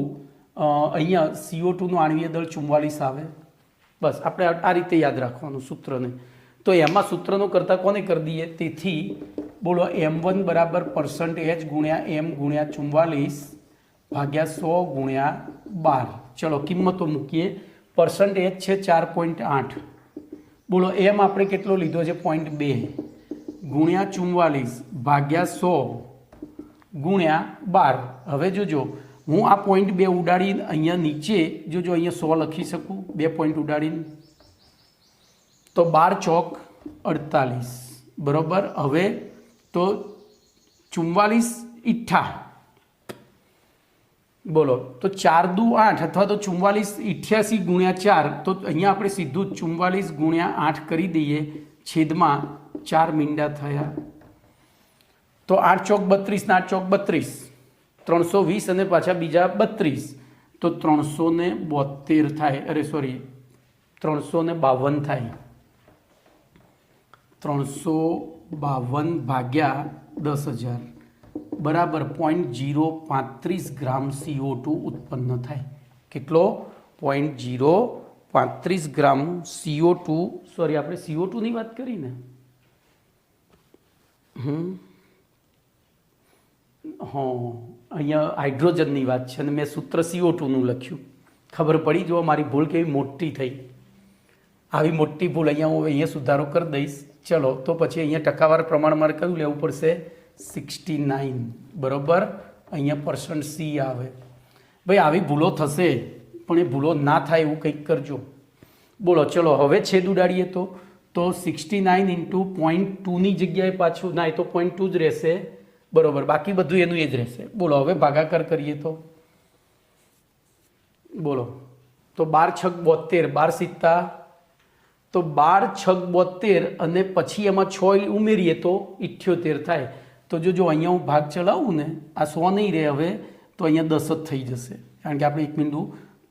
અહીંયા CO2નું આણ્વીય દળ 44 આવે. બસ આપણે આ રીતે યાદ રાખવાનું સૂત્રને. તો એમાં સૂત્રનો કરતાં કોને કરી દઈએ? તેથી બોલો M1 બરાબર %H ગુણ્યા M ગુણ્યા 44 ભાગ્યા 100 ગુણ્યા 12. ચલો કિંમતો મૂકીએ. %H છે 4.8, બોલો M આપણે કેટલો લીધો છે 0.2 ગુણ્યા 44 ભાગ્યા 100 ગુણ્યા 12. હવે જોજો હું આ 0.2 ઉડાડીને અહીંયા નીચે જોજો અહીંયા 100 લખી શકું 2 પોઈન્ટ ઉડાડીને તો 12 ચોક 48 બરાબર. હવે તો 44 ઈઠ્ઠા બોલો તો 4 દુ 8 અથવા તો 44 88 ગુણ્યા 4 તો અહીંયા આપણે સીધું 44 ગુણ્યા 8 કરી દઈએ છેદમાં 4 મીંડા થયા તો 8 ચોક 32 ને 8 ચોક 32 320 અને પાછા બીજા 32 તો 372 થાય અરે સોરી 352 થાય 352 ભાગ્યા 10,000 બરાબર 0.035 ગ્રામ CO2 ઉત્પન્ન થાય કેટલો 0.035 ગ્રામ CO2 સોરી આપણે CO2 ની વાત કરી ને હા અહીંયા હાઇડ્રોજનની વાત છે અને મેં સૂત્ર CO2 નું લખ્યું ખબર પડી જો મારી ભૂલ કેવી મોટી થઈ આવી મોટી ભૂલ અહીંયા હું અહીંયા સુધારો કરી દઈશ ચલો તો પછી અહીંયા ટકાવાર પ્રમાણ મારે કયું લેવું પડશે 69 બરાબર અહીંયા % C આવે ભાઈ આવી ભૂલો થશે પણ એ ભૂલો ના થાય એવું કંઈક કરજો બોલો ચલો હવે છેદ ઉડાડીએ તો 69 ઇન્ટુ 0.2 ની જગ્યાએ પાછું ના એ તો 0.2 જ રહેશે બરોબર બાકી બધું એનું એ જ રહેશે બોલો હવે ભાગાકાર કરીએ તો બોલો તો 12 છક 72 12 સિત્તા તો 12 છક 72 અને પછી એમાં 6 ઉમેરીએ તો 78 થાય તો જો અહીંયા હું ભાગ ચલાવું ને આ 100 નહીં રહે હવે તો અહીંયા 10 જ થઈ જશે કારણ કે આપણે એક બિંદુ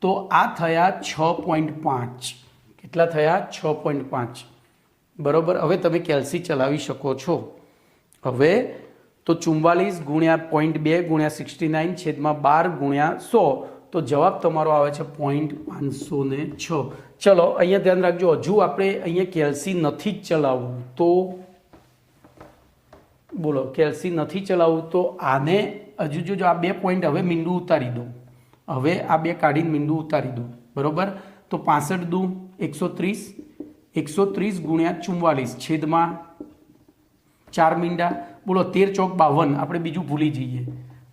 તો આ થયા 6.5 કેટલા થયા 6.5 બરોબર હવે તમે કેલ્સી ચલાવી શકો છો હવે તો 44 ગુણ્યા 0.2 ગુણ્યા 69 છેદમાં 12 ગુણ્યા 100 તો જવાબ તમારો આવે છે 506 ચલો અહીંયા ધ્યાન રાખજો હજુ આપણે અહીંયા કેલ્સી નથી જ ચલાવવું તો બોલો કેલ્સી નથી ચલાવવું તો આને હજુ જો આ 2 પોઈન્ટ હવે મીંડું ઉતારી દો હવે આ 2 કાઢીને મીંડું ઉતારી દો બરોબર તો 65 દુ 130 ગુણ્યા 44 છેદમાં 4 મીંડા બોલો 13 ચોક 52 આપણે બીજું ભૂલી જઈએ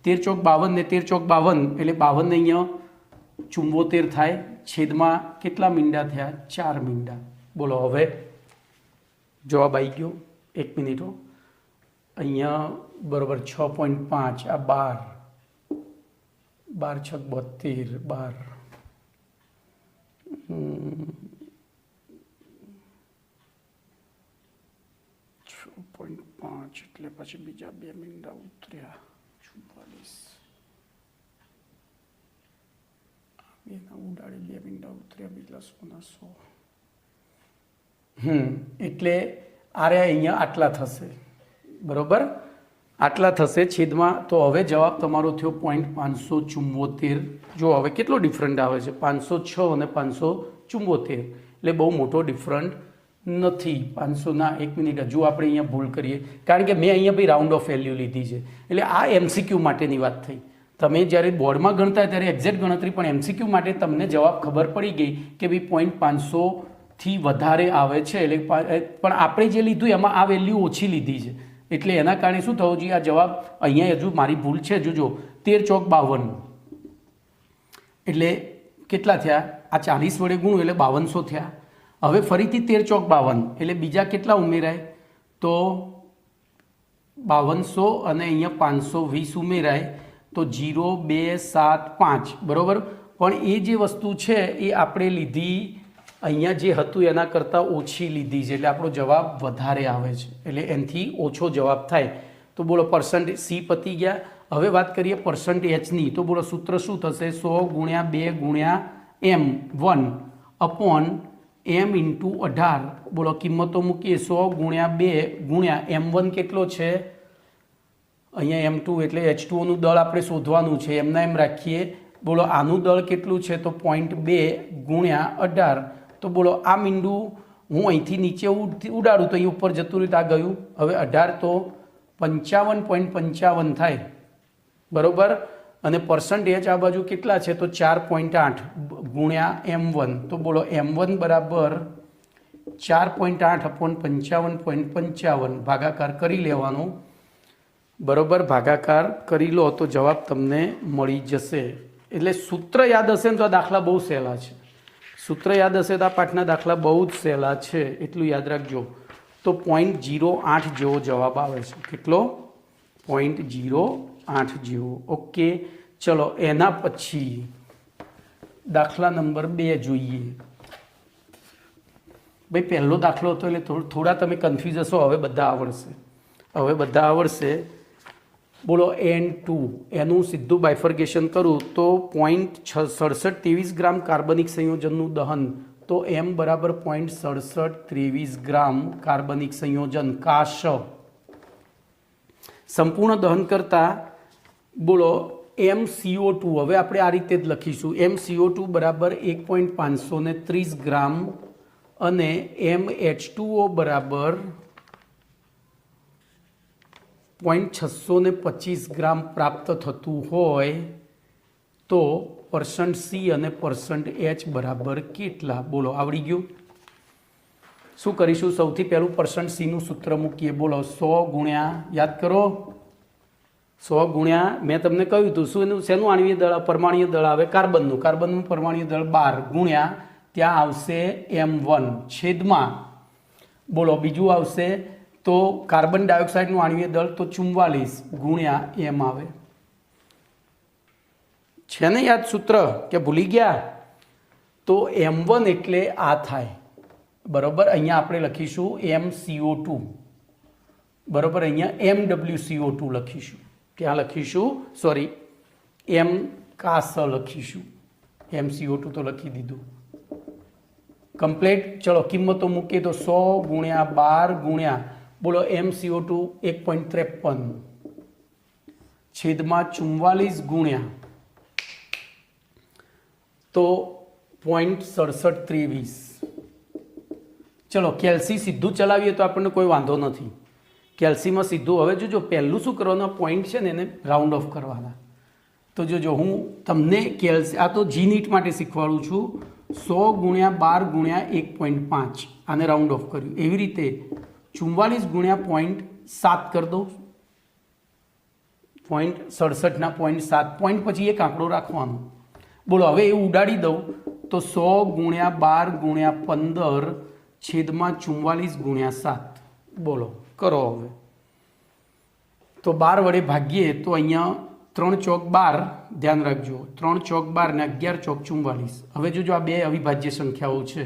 13 ચોક 52 ને 13 ચોક 52 એટલે 52 ને અહીંયા 74 થાય છેદમાં કેટલા મીંડા થયા 4 મીંડા બોલો હવે જવાબ આવી ગયો 1 મિનિટ અહીંયા બરોબર 6.5 આ 12 છક 72 12 6.5 એટલે પછી બીજા 2 મીંડા ઉતર્યા 44 એના ઉડાડી 2 મીંડા ઉતર્યા બીજા 100 એટલે આરે અહીંયા આટલા થશે બરોબર આટલા થશે છેદમાં તો હવે જવાબ તમારો થયો 574 જો હવે કેટલો ડિફરન્ટ આવે છે 506 અને 574 એટલે બહુ મોટો ડિફરન્ટ નથી 500 ના 1 મિનિટ હજુ આપણે અહીંયા ભૂલ કરીએ કારણ કે મેં અહીંયા ભાઈ રાઉન્ડ ઓફ વેલ્યુ લીધી છે એટલે આ MCQ માટેની વાત થઈ તમે જ્યારે બોર્ડમાં ગણતા ત્યારે એક્ઝેક્ટ ગણતરી પણ MCQ માટે તમને જવાબ ખબર પડી ગઈ કે ભાઈ 500 થી વધારે આવે છે એટલે પણ આપણે જે લીધું એમાં આ વેલ્યુ ઓછી લીધી છે એટલે એના કારણે શું થવું જોઈએ આ જવાબ અહીંયા હજુ મારી ભૂલ છે જોજો 13 ચોક 52 એટલે કેટલા થયા આ 40 વડે ગુણું એટલે 5200 થયા હવે ફરીથી 13 ચોક 52 એટલે બીજા કેટલા ઉમેરાય તો 5200 અને અહીંયા 520 ઉમેરાય તો 0 2 7 5 બરોબર પણ એ જે વસ્તુ છે એ આપણે લીધી અહીંયા જે હતું એના કરતાં ઓછી લીધી છે એટલે આપણો જવાબ વધારે આવે છે એટલે એનાથી ઓછો જવાબ થાય તો બોલો % C પતી ગયા હવે વાત કરીએ %Hની તો બોલો સૂત્ર શું થશે 100 ગુણ્યા 2 ગુણ્યા M1 અપોન M ઇન્ટુ 18 બોલો કિંમતો મૂકીએ 100 ગુણ્યા 2 ગુણ્યા M1 કેટલો છે અહીંયા M2 એટલે H2Oનું દળ આપણે શોધવાનું છે એમના એમ રાખીએ બોલો આનું દળ કેટલું છે તો 0.2 ગુણ્યા 18 તો બોલો આ મીંડું હું અહીંથી નીચે ઉડાડું તો અહીં ઉપર જતું રહ્યું આ ગયું હવે 18 તો 55.55 થાય બરોબર અને % આ બાજુ કેટલા છે તો 4.8 ગુણ્યા M1 તો બોલો M1 બરાબર 4.8 અપોન 55.55 ભાગાકાર કરી લેવાનો બરોબર ભાગાકાર કરી લો તો જવાબ તમને મળી જશે એટલે સૂત્ર યાદ હશે ને તો આ દાખલા બહુ સહેલા છે સૂત્ર યાદ હશે તો આ પાઠના દાખલા બહુ જ સહેલા છે એટલું યાદ રાખજો તો 0.08 જેવો જવાબ આવે છે કેટલો 0.08 જેવો. ઓકે, ચલો એના પછી દાખલા નંબર 2 જોઈએ. ભાઈ પહેલો દાખલો હતો એટલે થોડા તમે કન્ફ્યુઝ હશો. હવે બધા આવડશે. બોલો N2 એનું સીધું બાયફર્ગેશન કરું તો 0.6723 ગ્રામ કાર્બનિક સંયોજનનું દહન, તો M બરાબર 0.6723 ગ્રામ કાર્બનિક સંયોજન કાશ સંપૂર્ણ દહન કરતા બોલો MCO2. હવે આપણે આ રીતે જ લખીશું. MCO2 બરાબર 1.530 ગ્રામ અને MH2O બરાબર 0.625 ગ્રામ પ્રાપ્ત થતું હોય તો %C અને %H બરાબર કેટલા? બોલો, આવડી ગયું? શું કરીશું? સૌથી પહેલું %C નું સૂત્ર મૂકીએ. બોલો 100 ગુણ્યા, યાદ કરો, 100 ગુણ્યા મેં તમને કહ્યું હતું શું એનું શેનું આણ્વીય દળ, પરમાણ્વીય દળ આવે કાર્બનનું પરમાણ્વીય દળ 12 ગુણ્યા ત્યાં આવશે M1 છેદમાં બોલો બીજું આવશે તો કાર્બન ડાયોક્સાઇડનું આણ્વીય દળ તો 44 ગુણ્યા M આવે. છે ને યાદ સૂત્ર કે ભૂલી ગયા? તો M1 એટલે આ થાય બરોબર. અહીંયા આપણે લખીશું MCO2 બરોબર. અહીંયા MWCO2 લખીશું. ત્યાં લખીશું સોરી M કાસ લખીશું. MCO2 તો લખી દીધું કમ્પ્લીટ. ચલો કિંમતો મૂકીએ તો 100 ગુણ્યા 12 ગુણ્યા બોલો MCO2 1.53 છેદમાં 44 ગુણ્યા તો 0.6723. ચલો કેલ્સી સીધું ચલાવીએ તો આપણને કોઈ વાંધો નથી. કેલ્સીમાં સીધું હવે જોજો પહેલું શું કરવાનું, પોઈન્ટ છે ને એને રાઉન્ડ ઓફ કરવાના. તો જોજો હું તમને કેલ્સી આ તો જી નીટ માટે શીખવાડું છું. 100 ગુણ્યા 12 ગુણ્યા 1.5 આને રાઉન્ડ ઓફ કર્યું. એવી રીતે 44 ગુણ્યા 0.7 કરી દો. 0.67 0.7 પોઈન્ટ પછી એક આંકડો રાખવાનો. બોલો હવે એ ઉડાડી દઉં તો 100 ગુણ્યા 12 ગુણ્યા 15 છેદમાં 44 ગુણ્યા 7. બોલો કરો હવે. તો 12 વડે ભાગીએ તો અહીંયા 3 ચોક 12 ધ્યાન રાખજો. 3 ચોક 12 ને 11 ચોક 44. હવે જોજો આ બે અવિભાજ્ય સંખ્યાઓ છે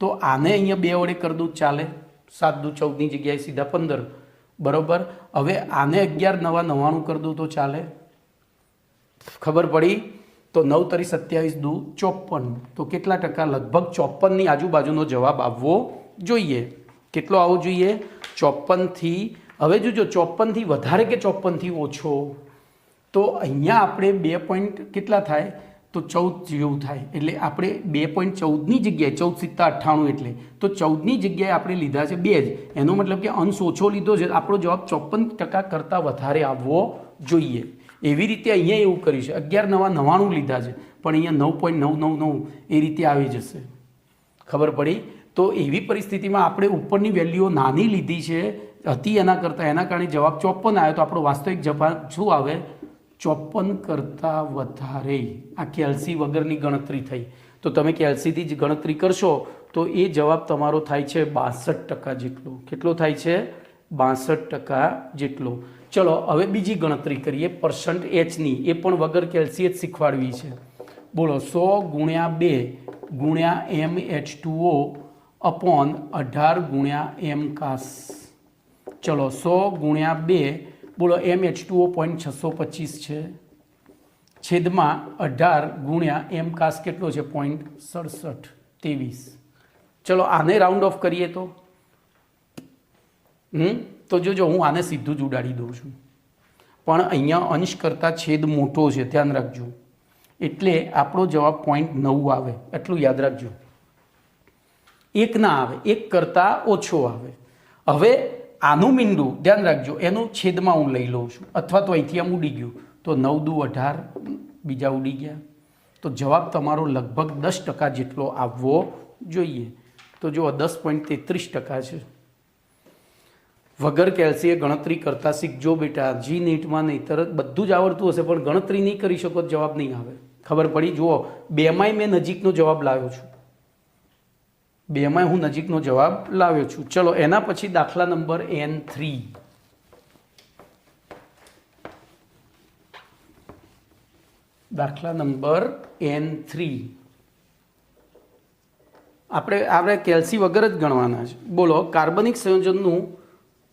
તો આને અહીંયા 2 વડે કરી દઉં ચાલે. 7 દુ 14 ની જગ્યાએ સીધા 15 બરોબર. હવે આને 11 નવા 99 કરી દઉં તો ચાલે. ખબર પડી? તો 9 તરી 27 દુ 54. તો કેટલા ટકા? લગભગ 54 ની આજુબાજુનો જવાબ આવવો જોઈએ. કેટલો આવવો જોઈએ? 54 થી. હવે જોજો 54 થી વધારે કે 54 થી ઓછો તો અહીંયા આપણે 2 પોઈન્ટ કેટલા થાય તો 14 જેવું થાય. એટલે આપણે 2.14 ની જગ્યાએ 14 7 98 એટલે તો 14 ની જગ્યાએ આપણે લીધા છે 2 જ. એનો મતલબ કે અંશ ઓછો લીધો છે. આપણો જવાબ 54% કરતાં વધારે આવવો જોઈએ. એવી રીતે અહીંયા એવું કર્યું છે. 11 નવા 99 લીધા છે પણ અહીંયા 9.999 એ રીતે આવી જશે. ખબર પડી? તો એવી પરિસ્થિતિમાં આપણે ઉપરની વેલ્યુઓ નાની લીધી છે હતી એના કરતાં, એના કારણે જવાબ 54 આવ્યો. તો આપણો વાસ્તવિક જવાબ શું આવે? 54 કરતાં વધારે. આ કેલ્સી વગરની ગણતરી થઈ. તો તમે કેલ્સીથી જ ગણતરી કરશો તો એ જવાબ તમારો થાય છે 62% જેટલો. કેટલો થાય છે? 62% જેટલો. ચલો હવે બીજી ગણતરી કરીએ %H ની. એ પણ વગર કેલ્સી જ શીખવાડવી છે. બોલો 100 ગુણ્યા 2 ગુણ્યા MH2O અપોન 18 ગુણ્યા M કાસ. ચલો 100 ગુણ્યા 2 બોલો MH2O 0.625 છે છેદમાં 18 ગુણ્યા M કાસ કેટલો છે? 0.6723. ચલો આને રાઉન્ડ ઓફ કરીએ તો જોજો હું આને સીધું જ ઉડાડી દઉં છું પણ અહીંયા અંશ કરતાં છેદ મોટો છે ધ્યાન રાખજો. એટલે આપણો જવાબ 0.9 આવે. એટલું યાદ રાખજો. 1 ના આવે, 1 કરતાં ઓછો આવે. હવે આનું મીંડું ધ્યાન રાખજો એનું છેદમાં હું લઈ લઉં છું અથવા તો અહીંથી આમ ઉડી ગયું તો 9 દુ 18 બીજા ઉડી ગયા. તો જવાબ તમારો લગભગ 10% જેટલો આવવો જોઈએ. તો જો 10.33% છે. વગર કેલ્સીએ ગણતરી કરતા શીખજો બેટા. જી નીટમાં નહીં તરત બધું જ આવડતું હશે પણ ગણતરી નહીં કરી શકો જવાબ નહીં આવે. ખબર પડી? જુઓ 2માંય મેં નજીકનો જવાબ લાવ્યો છું. 2માંય હું નજીકનો જવાબ લાવ્યો છું. ચલો એના પછી દાખલા નંબર N3. દાખલા નંબર N3 આપણે કેલ્સી વગર જ ગણવાના છે. બોલો કાર્બનિક સંયોજનનું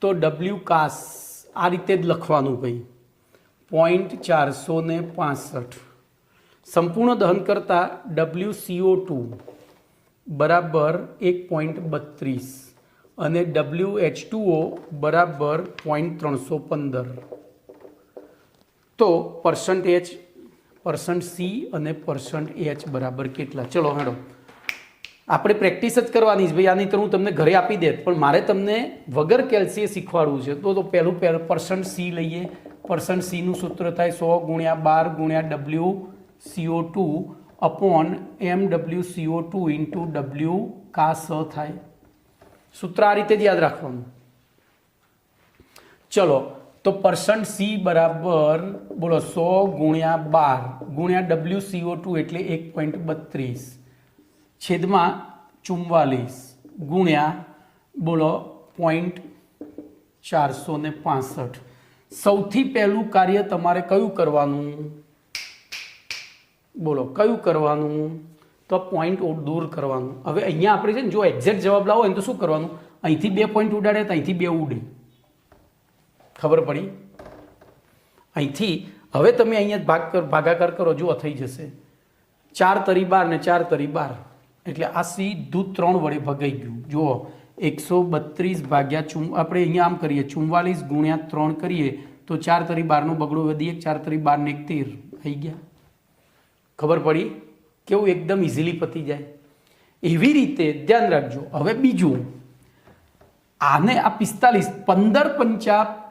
તો W કાસ આ રીતે જ લખવાનું ભાઈ 0.465 સંપૂર્ણ દહન કરતા WCO2 બરાબર 1.32 અને WH2O બરાબર 0.315. તો %C અને %H બરાબર કેટલા? ચલો હેડો આપણે પ્રેક્ટિસ જ કરવાની છે ભાઈ. આની તો હું તમને ઘરે આપી દે, પણ મારે તમને વગર કેલ્સીએ શીખવાડવું છે. તો પહેલું %C લઈએ. %C નું સૂત્ર થાય 100 × 12 × WCO2 upon MWCO2 into W કાસ થાય. સૂત્ર આ રીતે જ યાદ રાખવાનું. ચલો તો %C બરાબર બોલો 100 × 12 × WCO2 એટલે 1.32 છેદમાં 44 ગુણ્યા બોલો 0.465. સૌથી પહેલું કાર્ય તમારે કયું કરવાનું? બોલો કયું કરવાનું? તો પોઈન્ટ દૂર કરવાનું. હવે અહીંયા આપણે છે ને જો એક્ઝેક્ટ જવાબ લાવો હોય તો શું કરવાનું? અહીંથી 2 પોઈન્ટ ઉડાડે તો અહીંથી 2 ઉડે. ખબર પડી? અહીંથી હવે તમે અહીંયા ભાગાકાર કરો, જુઓ થઈ જશે 4 તરી 12 ને 4 તરી 12 એટલે આ સીધું 3 વડે ભગાઈ ગયું. જુઓ 132 ભાગ્યા આપણે અહીંયા આમ કરીએ 44 ગુણ્યા 3 કરીએ તો 4 તરી 12 નો બગડો વધી 4 તરી 12 ને 1 13 થઈ ગયા. ખબર પડી? કેવું એકદમ ઇઝીલી પતી જાય. એવી રીતે ધ્યાન રાખજો. હવે બીજું આને આ 45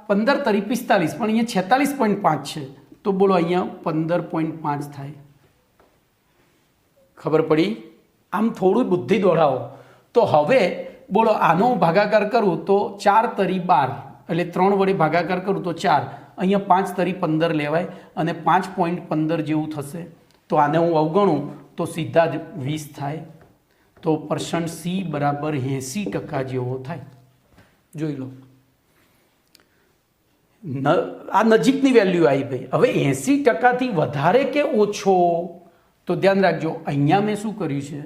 15 તરી 45 પણ અહીંયા 46.5 છે તો બોલો અહીંયા 15.5 થાય. ખબર પડી? આમ થોડું બુદ્ધિ દોડાવો. તો હવે બોલો આનો ભાગાકાર કરું તો 4 તરી 12 એટલે 3 વડે ભાગાકાર કરું તો 4, અહીંયા 5 તરી 15 લેવાય અને 5.15 જેવું થશે. તો આને હું અવગણું તો સીધા જ 20 થાય. તો %C બરાબર 80% જેવો થાય. જોઈ લો આ નજીકની વેલ્યુ આવી ભાઈ. હવે 80%થી વધારે કે ઓછો? તો ધ્યાન રાખજો અહીંયા મેં શું કર્યું છે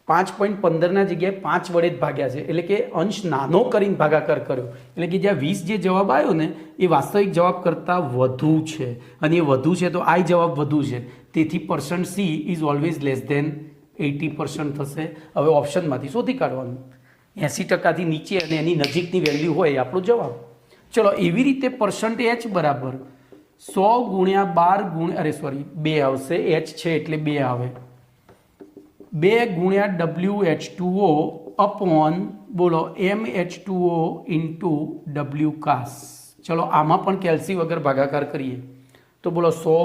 5.15 જગ્યાએ 5 વડે જ ભાગ્યા છે, એટલે કે અંશ નાનો કરીને ભાગાકાર કર્યો. એટલે કે જ્યાં 20 જે જવાબ આવ્યો ને એ વાસ્તવિક જવાબ કરતાં વધુ છે અને એ વધુ છે તો આ જવાબ વધુ છે. તેથી %C is always less than 80% થશે. હવે ઓપ્શનમાંથી શોધી કાઢવાનું 80%થી નીચે અને એની નજીકની વેલ્યુ હોય એ આપણો જવાબ. ચલો એવી રીતે %H બરાબર 100 × 12 2 આવશે. H છે એટલે 2 આવે. 2 × WH2O અપોન બોલો MH2O ઇન્ટુ W કાસ. ચલો આમાં પણ કેલ્સી વગર ભાગાકાર કરીએ તો બોલો 100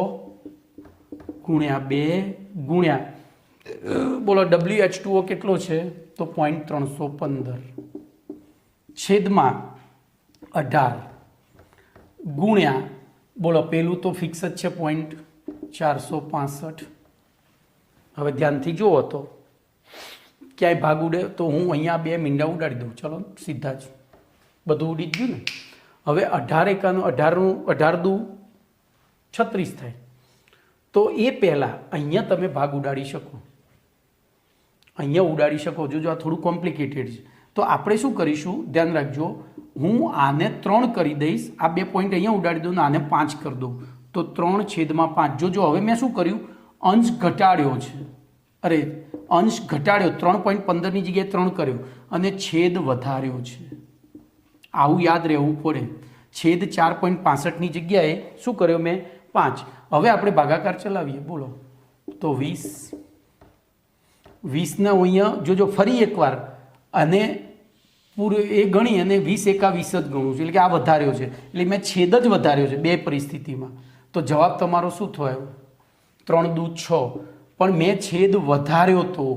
× 2 ગુણ્યા બોલો WH2O કેટલો છે તો 0.315 છેદમાં 18 ગુણ્યા બોલો પેલું તો ફિક્સ જ છે 0.465. હવે ધ્યાનથી જુઓ તો ક્યાંય ભાગ ઉડે તો હું અહીંયા 2 મીંડા ઉડાડી દઉં. ચલો સીધા જ બધું ઉડી જ ગયું ને. હવે 18 એકાનું 18 દુ 36 થાય. તો એ પહેલાં અહીંયા તમે ભાગ ઉડાડી શકો, અહીંયા ઉડાડી શકો. જો આ થોડું કોમ્પ્લિકેટેડ છે તો આપણે શું કરીશું ધ્યાન રાખજો. હું આને 3 કરી દઈશ, આ 2 પોઈન્ટ અહીંયા ઉડાડી દઉં ને આને 5 કરી દઉં તો 3/5. જો હવે મેં શું કર્યું અંશ ઘટાડ્યો છે. અરે અંશ ઘટાડ્યો 3.15ની જગ્યાએ 3 કર્યો અને છેદ વધાર્યો છે. આવું યાદ રહેવું પડે. છેદ 4.65ની જગ્યાએ શું કર્યો મેં 5. હવે આપણે ભાગાકાર ચલાવીએ. બોલો તો 20ને અહીંયા જોજો ફરી એકવાર અને પૂરું એ ગણી અને 20 એકા 20 જ ગણું છું, એટલે કે આ વધાર્યો છે એટલે મેં છેદ જ વધાર્યો છે બે પરિસ્થિતિમાં. તો જવાબ તમારો શું થયો 3 દુ 6. પણ મેં છેદ વધાર્યો તો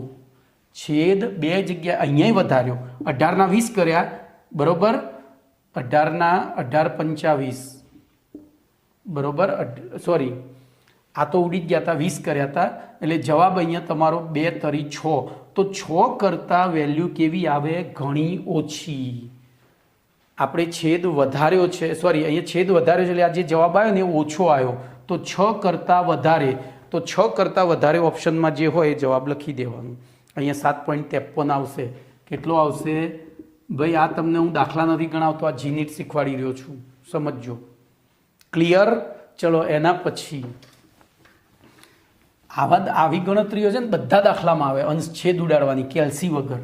છેદ 2 જગ્યાએ અહીંયા વધાર્યો. 18 ના 20 કર્યા બરોબર, 18 ના 18 25 બરોબર. સોરી આ તો ઉડી જ ગયા હતા, 20 કર્યા હતા એટલે જવાબ અહીંયા તમારો 2 તરી 6. તો 6 કરતાં વેલ્યુ કેવી આવે ઘણી ઓછી. આપણે છેદ વધાર્યો છે, સોરી અહીંયા છેદ વધાર્યો છે એટલે આ જે જવાબ આવ્યો ને એ ઓછો આવ્યો. તો 6 કરતાં વધારે, તો 6 કરતાં વધારે ઓપ્શનમાં જે હોય એ જવાબ લખી દેવાનું. અહીંયા 7.53 આવશે. કેટલો આવશે ભાઈ? આ તમને હું દાખલા નથી ગણાવતો, આ જીનીટ શીખવાડી રહ્યો છું, સમજજો. ક્લિયર? ચલો એના પછી આવી ગણતરીઓ છે ને બધા દાખલામાં આવે, અંશ છેદ ઉડાડવાની કેલ્સી વગર.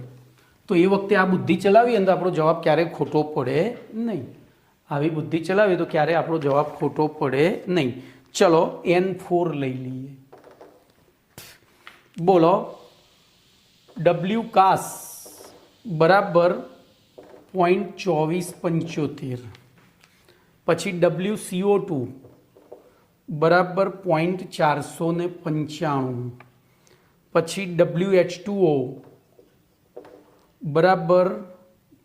તો એ વખતે આ બુદ્ધિ ચલાવીએ ને તો આપણો જવાબ ક્યારેય ખોટો પડે નહીં. આવી બુદ્ધિ ચલાવીએ તો ક્યારેય આપણો જવાબ ખોટો પડે નહીં. ચલો N4 લઈ લઈએ. બોલો W કાસ બરાબર 0.2475, પછી WCO2 બરાબર 0.495, પછી WH2O બરાબર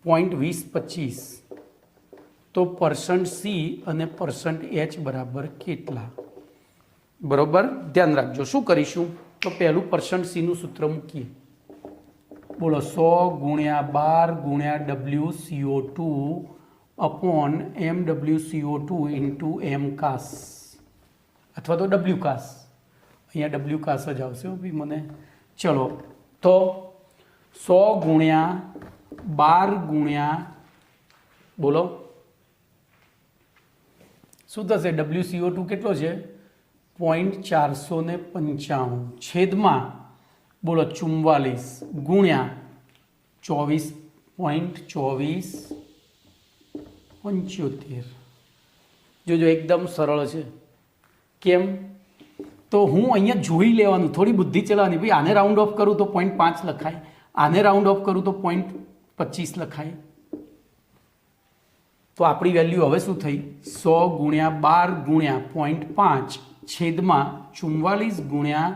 0.2025. તો %C અને %H બરાબર કેટલા? બરોબર, ધ્યાન રાખજો. શું કરીશું? તો પહેલું %C નું સૂત્ર મૂકીએ. બોલો 100 ગુણ્યા 12 ગુણ્યા WCO2 upon MWCO2 into M કાસ અથવા તો W કાસ. અહીંયા W કાસ જ આવશે ભાઈ મને. ચલો તો 100 ગુણ્યા 12 ગુણ્યા બોલો શું થશે? WCO2 કેટલો છે? 0.495 છેદમાં બોલો 44 ગુણ્યા 24.2475. જોજો એકદમ સરળ છે. કેમ? તો હું અહીંયા જોઈ લેવાનું, થોડી બુદ્ધિ ચલાવવાની. ભાઈ આને રાઉન્ડ ઓફ કરું તો 0.5 લખાય, આને રાઉન્ડ ઓફ કરું તો 0.25 લખાય. તો આપણી વેલ્યુ હવે શું થઈ? 100 ગુણ્યા 12 ગુણ્યા 0.5 છેદમાં 44 ગુણ્યા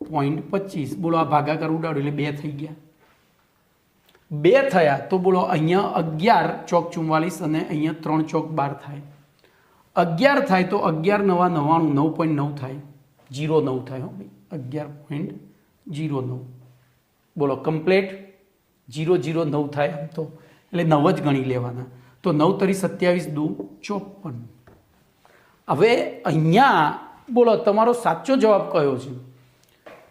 0.25. બોલો આ ભાગાકાર ઉડાડો એટલે 2 થઈ ગયા. 2 થયા તો બોલો અહીંયા 11 ચોક 44 અને અહીંયા 3 ચોક 12 થાય. 11 થાય તો 11 નવા 99 9.9 થાય, 09 થાય. હો ભાઈ 11.09. બોલો કમ્પ્લેટ 009 થાય આમ તો, એટલે 9 જ ગણી લેવાના. તો 9 તરી 27 દુ 54. હવે અહીંયા બોલો તમારો સાચો જવાબ કયો છે?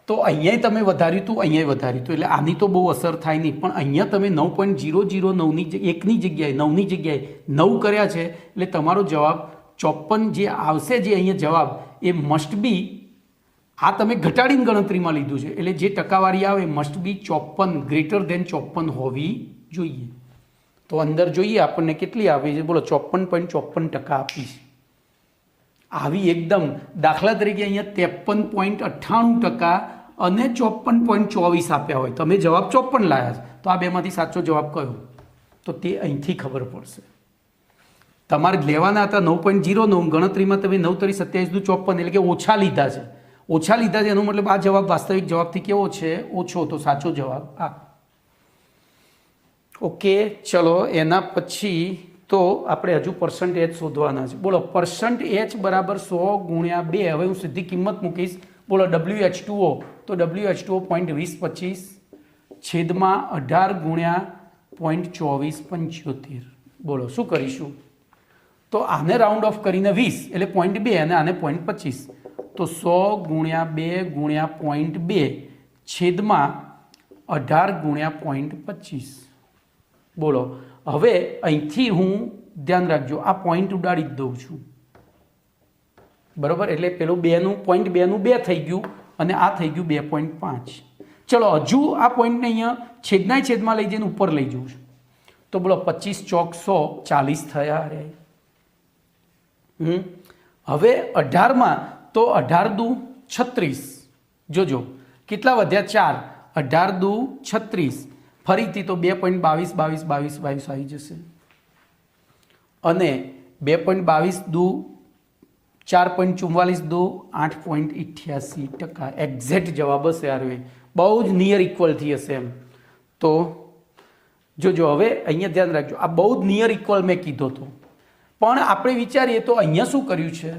તો અહીંયા તમે વધાર્યું હતું, અહીંયા વધાર્યું હતું, એટલે આની તો બહુ અસર થાય નહીં. પણ અહીંયા તમે 9.009 એકની જગ્યાએ 9ની જગ્યાએ 9 કર્યા છે, એટલે તમારો જવાબ 54 જે આવશે, જે અહીંયા જવાબ એ મસ્ટ બી, આ તમે ઘટાડીને ગણતરીમાં લીધું છે, એટલે જે ટકાવારી આવે મસ્ટ બી 54 ગ્રેટર ધેન 54 હોવી જોઈએ. તો અંદર જોઈએ આપણને કેટલી આવી છે. બોલો 54.54% આપી છે. આવી એકદમ દાખલા તરીકે અહીંયા 53.98% અને 54.24 આપ્યા હોય, તમે જવાબ 54 લાયા છે, તો આ બેમાંથી સાચો જવાબ કયો? તો તે અહીંથી ખબર પડશે. તમારે લેવાના હતા 9.09, ગણતરીમાં તમે 9 તરી 27 દુ 54 એટલે કે ઓછા લીધા છે. ઓછા લીધા છે એનો મતલબ આ જવાબ વાસ્તવિક જવાબથી કેવો છે? ઓછો. તો સાચો જવાબ આ. ઓકે, ચલો એના પછી તો આપણે હજુ % શોધવાના છે. બોલો %H બરાબર 100 ગુણ્યા 2. હવે હું સીધી કિંમત મૂકીશ. બોલો WH2O, તો WH2O 0.2025 છેદમાં 18 ગુણ્યા 0.2475. બોલો શું કરીશું? તો આને રાઉન્ડ ઓફ કરીને 20 એટલે 0.2 અને આને 0.25. તો 100 ગુણ્યા 2 ગુણ્યા 0.2 છેદમાં 18 ગુણ્યા 0.25. બોલો હવે અહીંથી હું ધ્યાન રાખજો આ પોઈન્ટ ઉડાડી જ દઉં છું. બરોબર, એટલે પેલું 2નું 2 થઈ ગયું અને આ થઈ ગયું 2.5. ચલો હજુ આ પોઈન્ટને અહીંયા છેદમાં લઈ જઈને ઉપર લઈ જવું છું. તો બોલો 25 ચોક 100 40 થયા. અરે હવે 18માં તો 18 દુ 36. જોજો કેટલા વધ્યા? 4. 18 દુ 36. ફરીથી તો 2.22 આવી જશે અને 2.22 દુ 4.44 દુ 8.88%. એક્ઝેક્ટ જવાબ હશે. યાર બહુ જ નિયર ઇક્વલ થી હશે એમ. તો જોજો હવે અહીંયા ધ્યાન રાખજો, આ બહુ જ નિયર ઇક્વલ મેં કીધો હતો, પણ આપણે વિચારીએ તો અહીંયા શું કર્યું છે?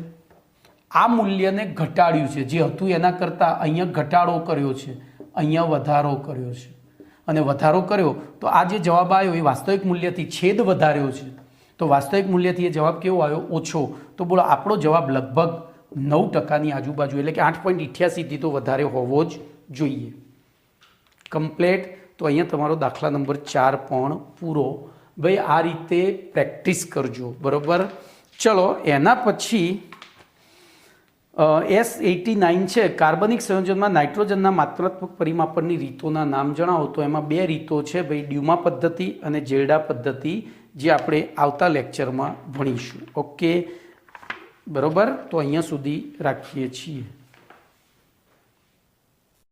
આ મૂલ્યને ઘટાડ્યું છે. જે હતું એના કરતાં અહીંયા ઘટાડો કર્યો છે, અહીંયા વધારો કર્યો છે. અને વધારો કર્યો તો આ જે જવાબ આવ્યો એ વાસ્તવિક મૂલ્યથી છેદ વધાર્યો છે, તો વાસ્તવિક મૂલ્યથી એ જવાબ કેવો આવ્યો? ઓછો. તો બોલો આપણો જવાબ લગભગ 9%ની આજુબાજુ, એટલે કે 8.88થી તો વધારે હોવો જ જોઈએ. કમ્પ્લેટ. તો અહીંયા તમારો દાખલા નંબર 4 પણ પૂરો. ભાઈ આ રીતે પ્રેક્ટિસ કરજો, બરાબર. ચલો એના પછી S89 છે, કાર્બનિક સંયોજનમાં નાઇટ્રોજનના માત્રાત્મક પરિમાપનની રીતોના નામ જણાવો. તો એમાં 2 રીતો છે ભાઈ, ડ્યુમા પદ્ધતિ અને જેલ્ડા પદ્ધતિ, જે આપણે આવતા લેક્ચરમાં ભણીશું. ઓકે, બરાબર. તો અહીંયા સુધી રાખીએ છીએ.